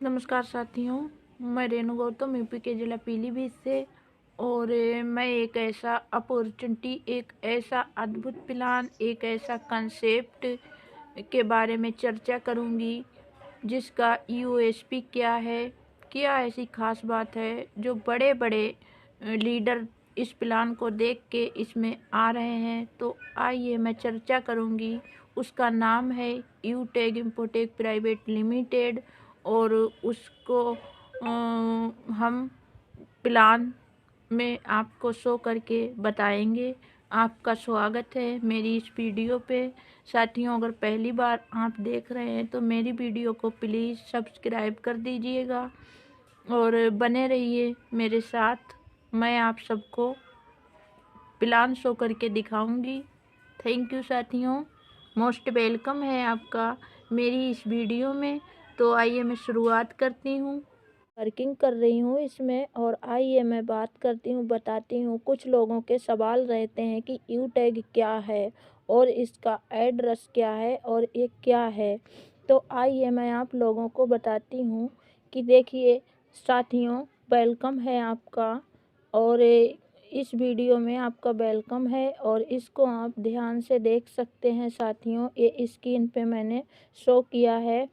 नमस्कार साथियों, मैं रेणु गौतम यूपी के ज़िला पीलीभीत से। और मैं एक ऐसा अपॉर्चुनिटी, एक ऐसा अद्भुत प्लान, एक ऐसा कंसेप्ट के बारे में चर्चा करूंगी जिसका यूएसपी क्या ऐसी खास बात है जो बड़े बड़े लीडर इस प्लान को देख के इसमें आ रहे हैं। तो आइए मैं चर्चा करूंगी। उसका नाम है यूटेक इम्पोटेक प्राइवेट लिमिटेड और उसको हम प्लान में आपको शो करके बताएंगे। आपका स्वागत है मेरी इस वीडियो पे। साथियों, अगर पहली बार आप देख रहे हैं तो मेरी वीडियो को प्लीज़ सब्सक्राइब कर दीजिएगा और बने रहिए मेरे साथ। मैं आप सबको प्लान शो करके दिखाऊंगी। थैंक यू साथियों, मोस्ट वेलकम है आपका मेरी इस वीडियो में। तो आइए मैं शुरुआत करती हूँ। वर्किंग कर रही हूँ इसमें और आइए मैं बात करती हूँ, बताती हूँ। कुछ लोगों के सवाल रहते हैं कि यूटैग क्या है और इसका एड्रेस क्या है और ये क्या है। तो आइए मैं आप लोगों को बताती हूँ कि देखिए साथियों, वेलकम है आपका और इस वीडियो में आपका वेलकम है और इसको आप ध्यान से देख सकते हैं साथियों। ये स्क्रीन पे मैंने शो किया है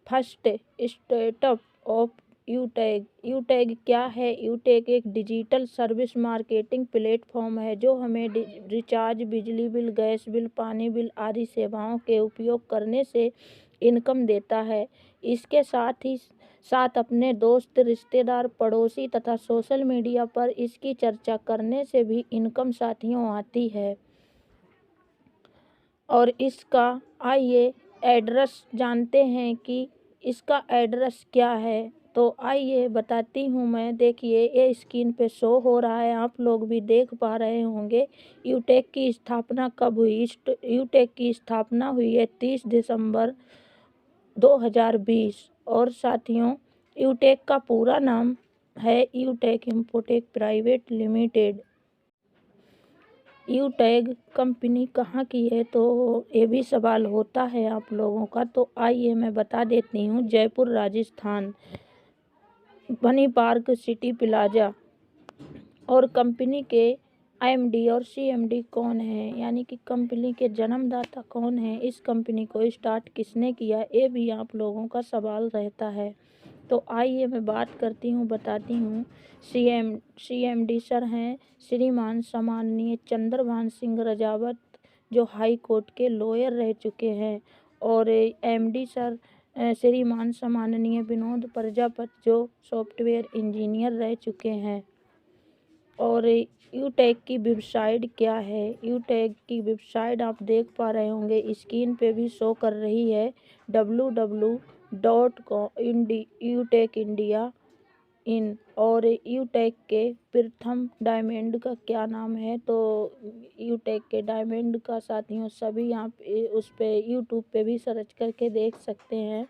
फर्स्ट स्टेटअप ऑफ यूटैग। यूटैग क्या है? यूटैग एक डिजिटल सर्विस मार्केटिंग प्लेटफॉर्म है जो हमें रिचार्ज, बिजली बिल, गैस बिल, पानी बिल आदि सेवाओं के उपयोग करने से इनकम देता है। इसके साथ ही साथ अपने दोस्त, रिश्तेदार, पड़ोसी तथा सोशल मीडिया पर इसकी चर्चा करने से भी इनकम साथियों आती है। और इसका आइए एड्रेस जानते हैं कि इसका एड्रेस क्या है। तो आइए बताती हूँ मैं। देखिए ये स्क्रीन पे शो हो रहा है, आप लोग भी देख पा रहे होंगे। यूटेक की स्थापना कब हुई? यूटेक की स्थापना हुई है 30 दिसंबर 2020। और साथियों, यूटेक का पूरा नाम है यूटेक इम्पोटेक प्राइवेट लिमिटेड। यूटैग कंपनी कहाँ की है? तो ये भी सवाल होता है आप लोगों का। तो आइए मैं बता देती हूँ। जयपुर राजस्थान, बनी पार्क सिटी प्लाजा। और कंपनी के एमडी और सीएमडी कौन है, यानी कि कंपनी के जन्मदाता कौन है, इस कंपनी को स्टार्ट किसने किया, ये भी आप लोगों का सवाल रहता है। तो आइए मैं बात करती हूँ, बताती हूँ। सीएमडी सर हैं श्रीमान सम्माननीय चंद्रभान सिंह रजावत, जो हाई कोर्ट के लॉयर रह चुके हैं। और एमडी सर श्रीमान सम्माननीय विनोद प्रजापत, जो सॉफ्टवेयर इंजीनियर रह चुके हैं। और यूटैग की वेबसाइट क्या है? यूटैग की वेबसाइट आप देख पा रहे होंगे, स्क्रीन पे भी शो कर रही है, www.यूटेक-इंडिया इन। और यूटेक के प्रथम डायमंड का क्या नाम है? तो यूटेक के डायमंड का साथियों सभी आप उस पे यूट्यूब पे भी सर्च करके देख सकते हैं।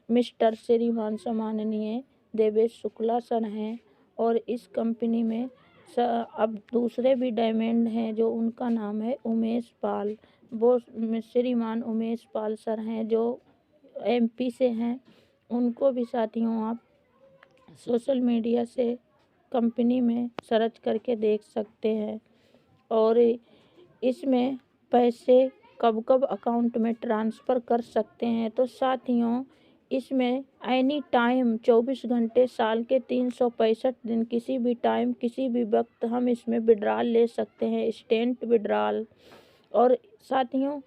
मिस्टर श्रीमान सम्माननीय देवेश शुक्ला सर हैं। और इस कंपनी में अब दूसरे भी डायमंड हैं, जो उनका नाम है उमेश पाल। वो श्रीमान उमेश पाल सर हैं जो एमपी से हैं। उनको भी साथियों आप सोशल मीडिया से कंपनी में सर्च करके देख सकते हैं। और इसमें पैसे कब कब अकाउंट में ट्रांसफ़र कर सकते हैं? तो साथियों, इसमें एनी टाइम 24 घंटे साल के 365 दिन किसी भी टाइम किसी भी वक्त हम इसमें विड्रॉल ले सकते हैं, इंस्टेंट विड्रॉल। और साथियों,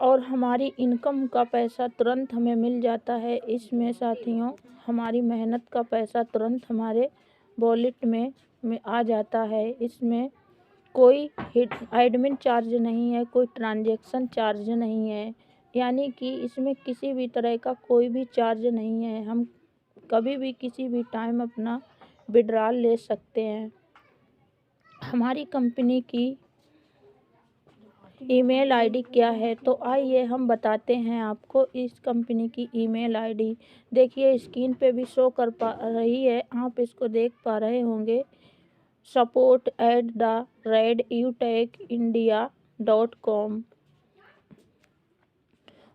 और हमारी इनकम का पैसा तुरंत हमें मिल जाता है इसमें साथियों। हमारी मेहनत का पैसा तुरंत हमारे वॉलेट में आ जाता है। इसमें कोई एडमिन चार्ज नहीं है, कोई ट्रांजैक्शन चार्ज नहीं है, यानी कि इसमें किसी भी तरह का कोई भी चार्ज नहीं है। हम कभी भी किसी भी टाइम अपना विड्रॉल ले सकते हैं। हमारी कंपनी की ईमेल आईडी क्या है? तो आइए हम बताते हैं आपको इस कंपनी की ईमेल आईडी। देखिए स्क्रीन पे भी शो कर पा रही है, आप इसको देख पा रहे होंगे। support@यूटेक-india.com।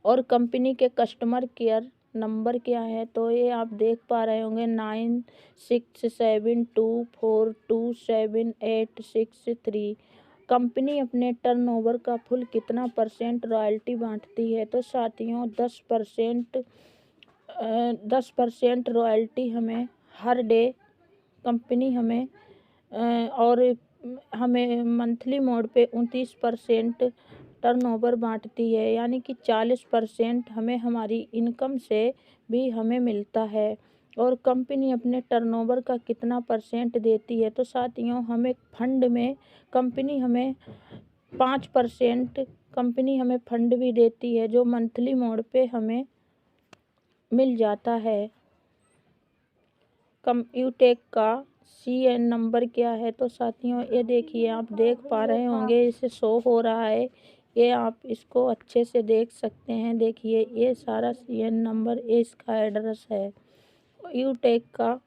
और कंपनी के कस्टमर केयर नंबर क्या है, तो ये आप देख पा रहे होंगे 9672427863। कंपनी अपने टर्नओवर का फुल कितना परसेंट रॉयल्टी बांटती है, तो साथियों 10% रॉयल्टी हमें हर डे कंपनी हमें और हमें मंथली मोड पे 29% टर्नओवर बांटती है, यानी कि 40% हमें हमारी इनकम से भी हमें मिलता है। और कंपनी अपने टर्नओवर का कितना परसेंट देती है, तो साथियों हमें फंड में कंपनी हमें 5% कंपनी हमें फंड भी देती है, जो मंथली मोड पे हमें मिल जाता है। कंप्यूटेक का CN नंबर क्या है, तो साथियों ये देखिए आप देख पा रहे होंगे, इसे शो हो रहा है, ये आप इसको अच्छे से देख सकते हैं। देखिए ये सारा CN नंबर, ये इसका एड्रेस है। यूटेक का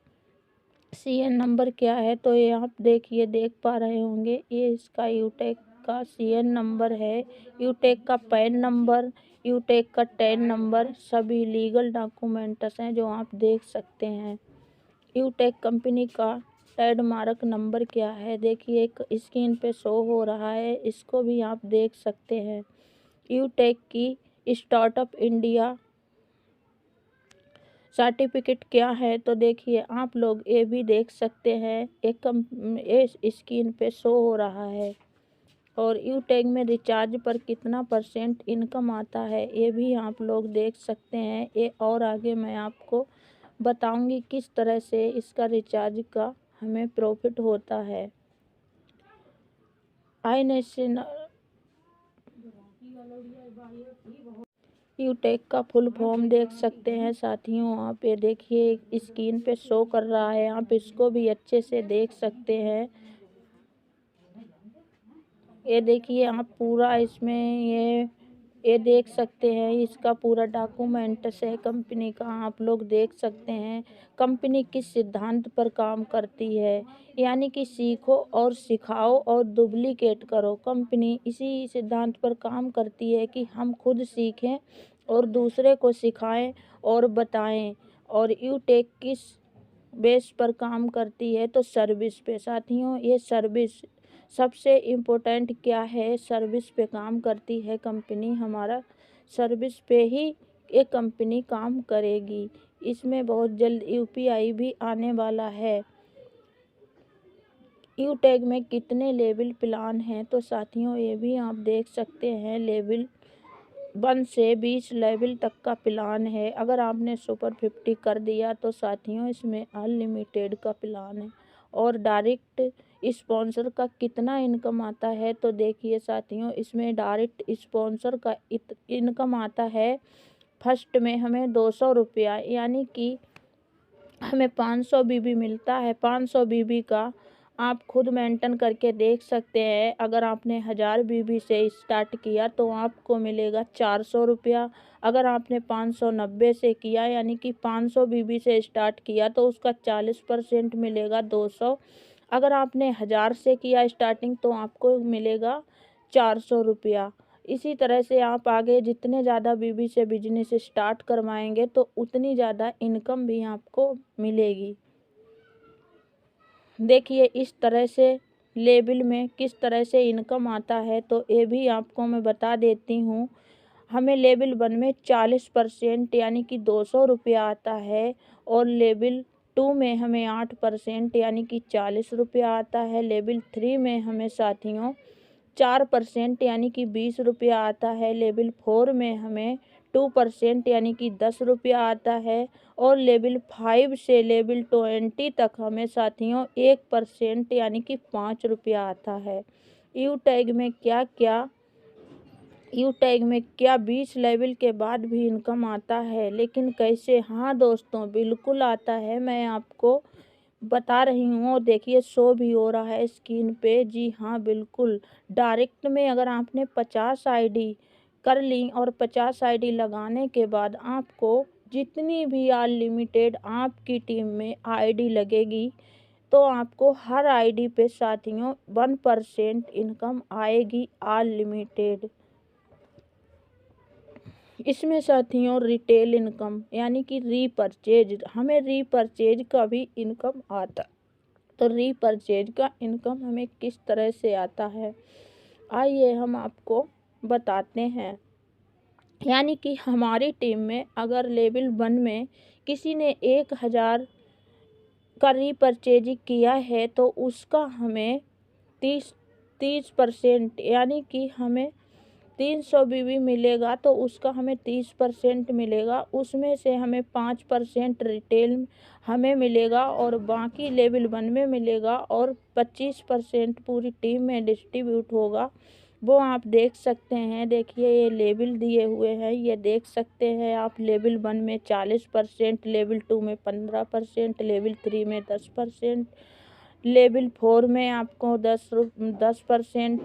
CN नंबर क्या है, तो ये आप देखिए देख पा रहे होंगे, ये इसका यूटेक का CN नंबर है। यूटेक का पैन नंबर, यूटेक का टैन नंबर, सभी लीगल डॉक्यूमेंट्स हैं जो आप देख सकते हैं। यूटेक कंपनी का ट्रेडमार्क नंबर क्या है, देखिए एक स्क्रीन पे शो हो रहा है, इसको भी आप देख सकते हैं। यूटेक की स्टार्टअप इंडिया सर्टिफिकेट क्या है, तो देखिए आप लोग ये भी देख सकते हैं, ये स्क्रीन पे शो हो रहा है। और यूटेक में रिचार्ज पर कितना परसेंट इनकम आता है, ये भी आप लोग देख सकते हैं। ये और आगे मैं आपको बताऊंगी किस तरह से इसका रिचार्ज का हमें प्रॉफिट होता है। यूटेक का फुल फॉर्म देख सकते हैं साथियों आप, ये देखिए स्क्रीन पे शो कर रहा है, आप इसको भी अच्छे से देख सकते हैं। ये देखिए आप पूरा इसमें ये देख सकते हैं, इसका पूरा डॉक्यूमेंट्स है कंपनी का, आप लोग देख सकते हैं। कंपनी किस सिद्धांत पर काम करती है, यानी कि सीखो और सिखाओ और डुप्लीकेट करो। कंपनी इसी सिद्धांत पर काम करती है कि हम खुद सीखें और दूसरे को सिखाएं और बताएं। और यूटेक किस बेस पर काम करती है, तो सर्विस पे। साथियों ये सर्विस सबसे इम्पोर्टेंट क्या है, सर्विस पे काम करती है कंपनी, हमारा सर्विस पे ही ये कंपनी काम करेगी। इसमें बहुत जल्द UPI भी आने वाला है। यूटेक में कितने लेवल प्लान हैं, तो साथियों ये भी आप देख सकते हैं, लेवल 1 से 20 लेवल तक का प्लान है। अगर आपने सुपर 50 कर दिया तो साथियों इसमें अनलिमिटेड का प्लान है। और डायरेक्ट स्पॉन्सर का कितना इनकम आता है, तो देखिए साथियों इसमें डायरेक्ट स्पॉन्सर का इनकम आता है। फर्स्ट में हमें 200 रुपया, यानी कि हमें 500 BB मिलता है। 500 BB का आप खुद मेंटेन करके देख सकते हैं। अगर आपने 1000 BB से स्टार्ट किया तो आपको मिलेगा 400 रुपया। अगर आपने 590 से किया, यानी कि 500 BB से स्टार्ट किया, तो उसका 40% मिलेगा 200। अगर आपने 1000 से किया स्टार्टिंग, तो आपको मिलेगा 400 रुपया। इसी तरह से आप आगे जितने ज़्यादा BB से बिजनेस स्टार्ट करवाएंगे तो उतनी ज़्यादा इनकम भी आपको मिलेगी। देखिए इस तरह से लेवल में किस तरह से इनकम आता है, तो ये भी आपको मैं बता देती हूँ। हमें लेवल 1 में 40% यानी कि 200 रुपया आता है। और लेवल 2 में हमें 8% यानी कि 40 रुपया आता है। लेवल 3 में हमें साथियों 4% यानी कि 20 रुपया आता है। लेवल 4 में हमें 2% यानी कि 10 रुपया आता है। और लेवल 5 से लेवल 20 तक हमें साथियों 1% यानी कि 5 रुपया आता है। यूटैग में क्या 20 लेवल के बाद भी इनकम आता है, लेकिन कैसे? हाँ दोस्तों बिल्कुल आता है, मैं आपको बता रही हूँ। और देखिए शो भी हो रहा है स्क्रीन पे, जी हाँ बिल्कुल। डायरेक्ट में अगर आपने 50 ID कर ली और 50 ID लगाने के बाद आपको जितनी भी अनलिमिटेड आपकी टीम में ID लगेगी, तो आपको हर ID पे साथियों 1% इनकम आएगी अनलिमिटेड। इसमें साथियों रिटेल इनकम यानी कि रीपरचेज, हमें रीपरचेज का भी इनकम आता। तो रीपरचेज का इनकम हमें किस तरह से आता है, आइए हम आपको बताते हैं। यानी कि हमारी टीम में अगर लेवल 1 में किसी ने 1000 का रीपरचेज किया है तो उसका हमें 30% यानी कि हमें 300 बीबी मिलेगा, तो उसका हमें 30% मिलेगा। उसमें से हमें 5% रिटेल हमें मिलेगा और बाकी लेवल 1 में मिलेगा और 25% पूरी टीम में डिस्ट्रीब्यूट होगा। वो आप देख सकते हैं, देखिए ये लेवल दिए हुए हैं, ये देख सकते हैं आप। लेवल 1 में 40%, लेवल 2 में 15%, लेवल 3 में 10%, लेवल 4 में आपको 10%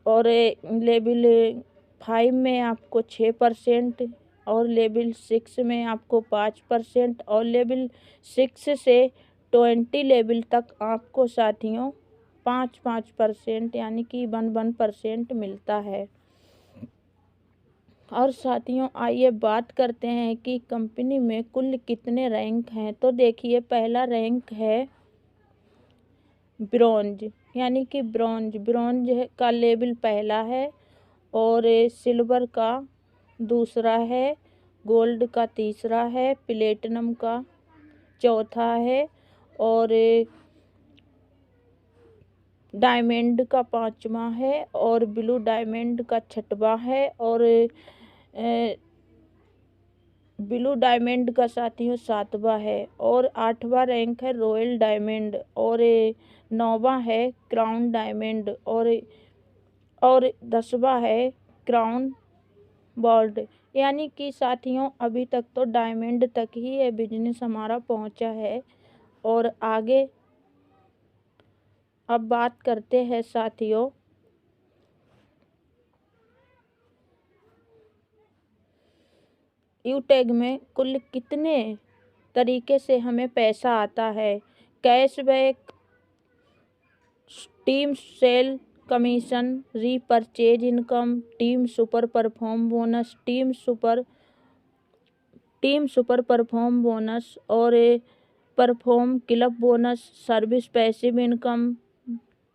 और लेवल 5 में आपको 6% और लेवल 6 में आपको 5% और लेवल 6 से 20 लेवल तक आपको साथियों 5% यानी कि 1% मिलता है। और साथियों आइए बात करते हैं कि कंपनी में कुल कितने रैंक हैं। तो देखिए पहला रैंक है ब्रॉन्ज, यानी कि ब्रॉन्ज का लेवल पहला है और सिल्वर का दूसरा है, गोल्ड का तीसरा है, प्लेटिनम का चौथा है और डायमंड का 5वां है और ब्लू डायमंड का 6वां है और ब्लू डायमंड का साथियों 7वां है और 8वां रैंक है रॉयल डायमंड और 9वां है क्राउन डायमंड और 10वां है क्राउन गोल्ड। यानी कि साथियों अभी तक तो डायमंड तक ही ये बिजनेस हमारा पहुंचा है। और आगे अब बात करते हैं साथियों यूटैग में कुल कितने तरीके से हमें पैसा आता है। Cashback, team sale commission, repurchase income, team super perform bonus, team super perform bonus और perform club bonus, service passive income,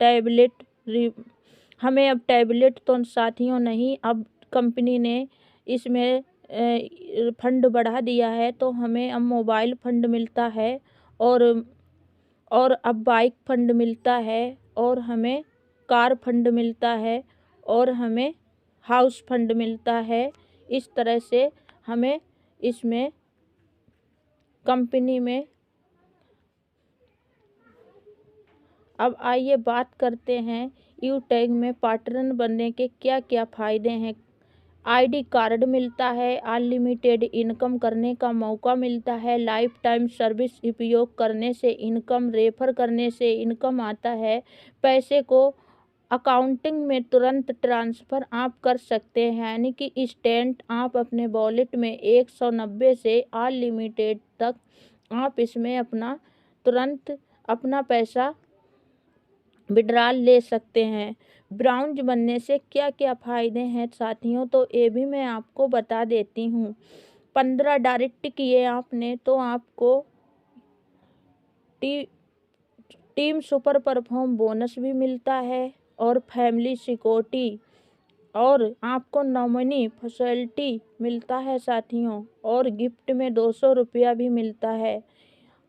tablet. हमें अब टैबलेट तो साथियों नहीं, अब कंपनी ने इसमें फंड बढ़ा दिया है, तो हमें अब मोबाइल फंड मिलता है और अब बाइक फंड मिलता है और हमें कार फंड मिलता है और हमें हाउस फंड मिलता है। इस तरह से हमें इसमें कंपनी में। अब आइए बात करते हैं यूटैग में पार्टनर बनने के क्या क्या फ़ायदे हैं। आईडी कार्ड मिलता है, अनलिमिटेड इनकम करने का मौका मिलता है, लाइफ टाइम सर्विस उपयोग करने से इनकम, रेफर करने से इनकम आता है, पैसे को अकाउंटिंग में तुरंत ट्रांसफ़र आप कर सकते हैं, यानी कि इंस्टेंट आप अपने वॉलेट में 190 से अनलिमिटेड तक आप इसमें अपना तुरंत अपना पैसा विड्रॉल ले सकते हैं। ब्राउन्ज बनने से क्या क्या फ़ायदे हैं साथियों, तो ये भी मैं आपको बता देती हूँ। 15 डायरेक्ट किए आपने तो आपको टीम सुपर परफॉर्म बोनस भी मिलता है और फैमिली सिक्योरिटी और आपको नॉमिनी फैसिलिटी मिलता है साथियों और गिफ्ट में 200 रुपया भी मिलता है।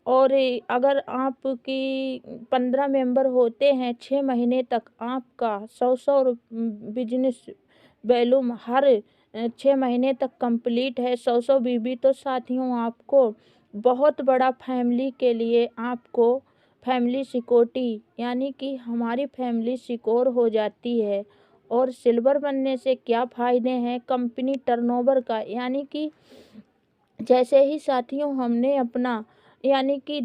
और अगर आपकी 15 मेंबर होते हैं 6 महीने तक आपका 100 बिजनेस वैल्यूम हर 6 महीने तक कंप्लीट है 100 बीबी, तो साथियों आपको बहुत बड़ा फैमिली के लिए आपको फैमिली सिक्योरिटी यानी कि हमारी फैमिली सिक्योर हो जाती है। और सिल्वर बनने से क्या फ़ायदे हैं कंपनी टर्नओवर का, यानी कि जैसे ही साथियों हमने अपना यानी कि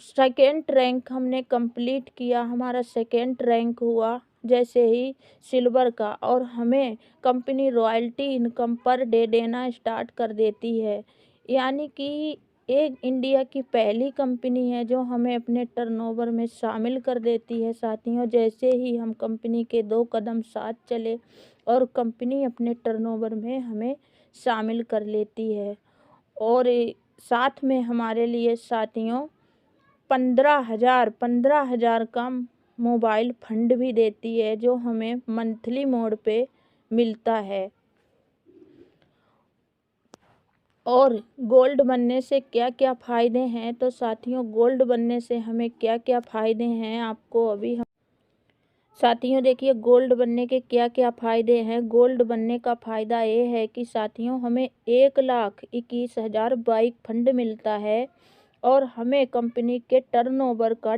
सेकेंड रैंक हमने कंप्लीट किया, हमारा सेकेंड रैंक हुआ जैसे ही सिल्वर का, और हमें company royalty income per day देना स्टार्ट कर देती है। यानी कि एक इंडिया की पहली कंपनी है जो हमें अपने टर्नओवर में शामिल कर देती है साथियों। जैसे ही हम कंपनी के 2 कदम साथ चले और कंपनी अपने टर्नओवर में हमें शामिल कर लेती है। और साथ में हमारे लिए साथियों 15,000 का मोबाइल फंड भी देती है, जो हमें मंथली मोड पे मिलता है। और गोल्ड बनने से क्या क्या फ़ायदे हैं, तो साथियों गोल्ड बनने से हमें क्या क्या फ़ायदे हैं आपको अभी हम साथियों देखिए गोल्ड बनने के क्या क्या फ़ायदे हैं। गोल्ड बनने का फ़ायदा ये है कि साथियों हमें 1,21,000 बाइक फंड मिलता है और हमें कंपनी के टर्नओवर का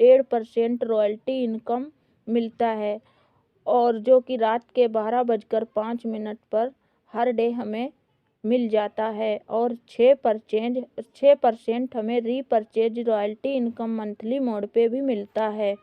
1.5% रॉयल्टी इनकम मिलता है, और जो कि रात के 12:05 पर हर डे हमें मिल जाता है। और 6% हमें repurchase royalty income monthly mode पे भी मिलता है।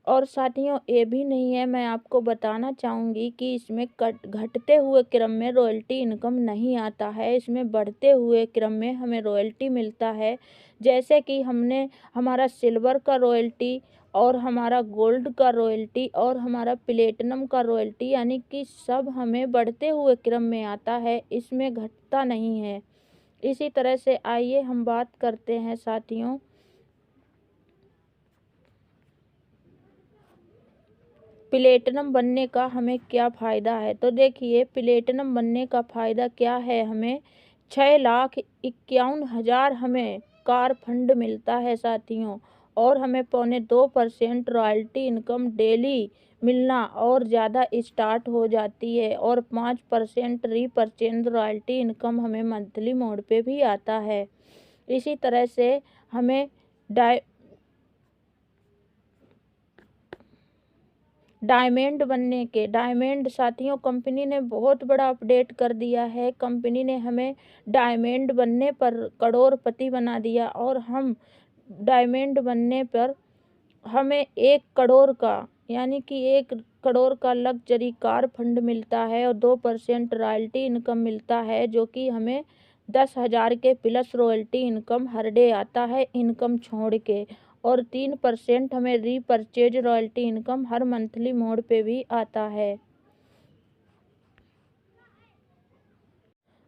और साथियों ये भी नहीं है, मैं आपको बताना चाहूँगी कि इसमें घटते हुए क्रम में रॉयल्टी इनकम नहीं आता है, इसमें बढ़ते हुए क्रम में हमें रॉयल्टी मिलता है। जैसे कि हमने हमारा सिल्वर का रॉयल्टी और हमारा गोल्ड का रॉयल्टी और हमारा प्लेटिनम का रॉयल्टी, यानी कि सब हमें बढ़ते हुए क्रम में आता है, इसमें घटता नहीं है। इसी तरह से आइए हम बात करते हैं साथियों प्लेटिनम बनने का हमें क्या फ़ायदा है। तो देखिए प्लेटिनम बनने का फ़ायदा क्या है, हमें 6,51,000 हमें कार फंड मिलता है साथियों, और हमें 2.25% रॉयल्टी इनकम डेली मिलना और ज़्यादा स्टार्ट हो जाती है, और 5% रीपरचेज रॉयल्टी इनकम हमें मंथली मोड पे भी आता है। इसी तरह से हमें डायमंड साथियों कंपनी ने बहुत बड़ा अपडेट कर दिया है। कंपनी ने हमें डायमंड बनने पर करोड़पति बना दिया, और हम डायमंड बनने पर हमें 1 करोड़ का यानी कि 1 करोड़ का लग्जरी कार फंड मिलता है, और 2% रॉयल्टी इनकम मिलता है, जो कि हमें 10,000 के प्लस रॉयल्टी इनकम हर डे आता है इनकम छोड़ के, और 3% हमें रीपरचेज रॉयल्टी इनकम हर मंथली मोड पे भी आता है।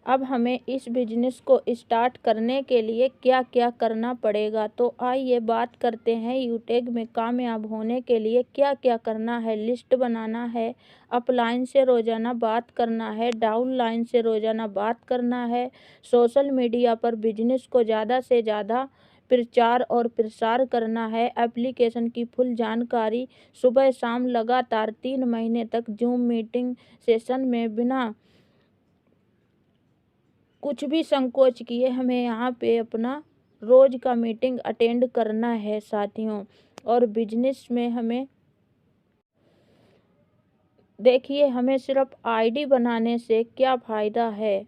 अब हमें इस बिजनेस को स्टार्ट करने के लिए क्या क्या करना पड़ेगा, तो आइए बात करते हैं यूटेक में कामयाब होने के लिए क्या क्या करना है। लिस्ट बनाना है, अपलाइन से रोज़ाना बात करना है, डाउनलाइन से रोज़ाना बात करना है, सोशल मीडिया पर बिजनेस को ज़्यादा से ज़्यादा प्रचार और प्रसार करना है। एप्लीकेशन की फुल जानकारी सुबह शाम लगातार 3 महीने तक जूम मीटिंग सेशन में बिना कुछ भी संकोच किए हमें यहाँ पे अपना रोज़ का मीटिंग अटेंड करना है साथियों। और बिजनेस में हमें देखिए हमें सिर्फ आईडी बनाने से क्या फ़ायदा है,